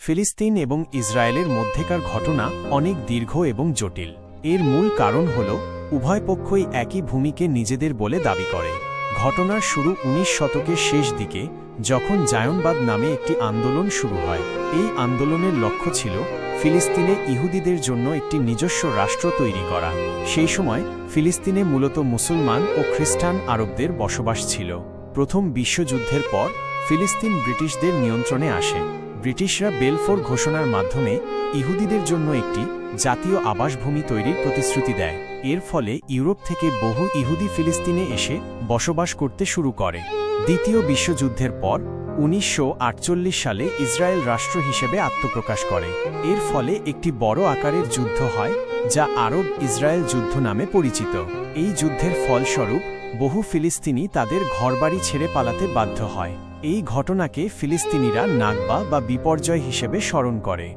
ফিলিস্তিন এবং ইসরায়েলের মধ্যেকার ঘটনা অনেক দীর্ঘ এবং জটিল। এর মূল কারণ হল উভয় পক্ষই একই ভূমিকে নিজেদের বলে দাবি করে। ঘটনার শুরু ১৯ শতকের শেষ দিকে, যখন জায়নবাদ নামে একটি আন্দোলন শুরু হয়। এই আন্দোলনের লক্ষ্য ছিল ফিলিস্তিনে ইহুদিদের জন্য একটি নিজস্ব রাষ্ট্র তৈরি করা। সেই সময় ফিলিস্তিনে মূলত মুসলমান ও খ্রিস্টান আরবদের বসবাস ছিল। প্রথম বিশ্বযুদ্ধের পর ফিলিস্তিন ব্রিটিশদের নিয়ন্ত্রণে আসে। ব্রিটিশরা বেলফোর ঘোষণার মাধ্যমে ইহুদিদের জন্য একটি জাতীয় আবাসভূমি তৈরির প্রতিশ্রুতি দেয়। এর ফলে ইউরোপ থেকে বহু ইহুদি ফিলিস্তিনে এসে বসবাস করতে শুরু করে। দ্বিতীয় বিশ্বযুদ্ধের পর ১৯৪৮ সালে ইসরায়েল রাষ্ট্র হিসেবে আত্মপ্রকাশ করে। এর ফলে একটি বড় আকারের যুদ্ধ হয়, যা আরব ইসরায়েল যুদ্ধ নামে পরিচিত। এই যুদ্ধের ফলস্বরূপ বহু ফিলিস্তিনি তাদের ঘরবাড়ি ছেড়ে পালাতে বাধ্য হয়। এই ঘটনাকে ফিলিস্তিনিরা নাকবা বা বিপর্যয় হিসেবে স্মরণ করে।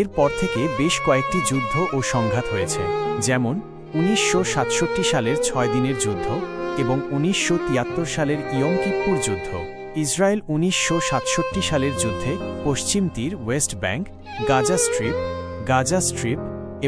এরপর থেকে বেশ কয়েকটি যুদ্ধ ও সংঘাত হয়েছে, যেমন ১৯৬৭ সালের ৬ দিনের যুদ্ধ এবং ১৯৭৩ সালের ইয়ম কিপ্পুর যুদ্ধ। ইসরায়েল ১৯৬৭ সালের যুদ্ধে পশ্চিম তীর, ওয়েস্ট ব্যাংক, গাজা স্ট্রিপ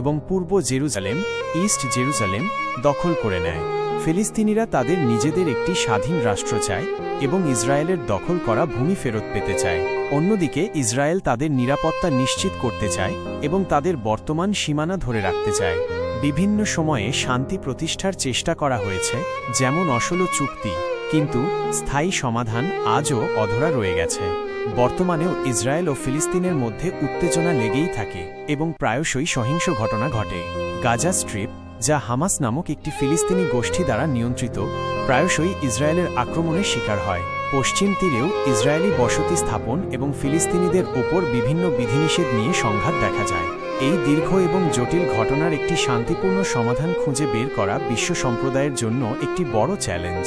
এবং পূর্ব জেরুজালেম, ইস্ট জেরুজালেম দখল করে নেয়। ফিলিস্তিনিরা তাদের নিজেদের একটি স্বাধীন রাষ্ট্র চায় এবং ইসরায়েলের দখল করা ভূমি ফেরত পেতে চায়। অন্যদিকে ইসরায়েল তাদের নিরাপত্তা নিশ্চিত করতে চায় এবং তাদের বর্তমান সীমানা ধরে রাখতে চায়। বিভিন্ন সময়ে শান্তি প্রতিষ্ঠার চেষ্টা করা হয়েছে, যেমন অসলো চুক্তি, কিন্তু স্থায়ী সমাধান আজও অধরা রয়ে গেছে। বর্তমানেও ইসরায়েল ও ফিলিস্তিনের মধ্যে উত্তেজনা লেগেই থাকে এবং প্রায়শই সহিংস ঘটনা ঘটে। গাজা স্ট্রিপ, যা হামাস নামক একটি ফিলিস্তিনি গোষ্ঠী দ্বারা নিয়ন্ত্রিত, প্রায়শই ইসরায়েলের আক্রমণের শিকার হয়। পশ্চিম তীরেও ইসরায়েলি বসতি স্থাপন এবং ফিলিস্তিনিদের ওপর বিভিন্ন বিধিনিষেধ নিয়ে সংঘাত দেখা যায়। এই দীর্ঘ এবং জটিল ঘটনার একটি শান্তিপূর্ণ সমাধান খুঁজে বের করা বিশ্ব সম্প্রদায়ের জন্য একটি বড় চ্যালেঞ্জ।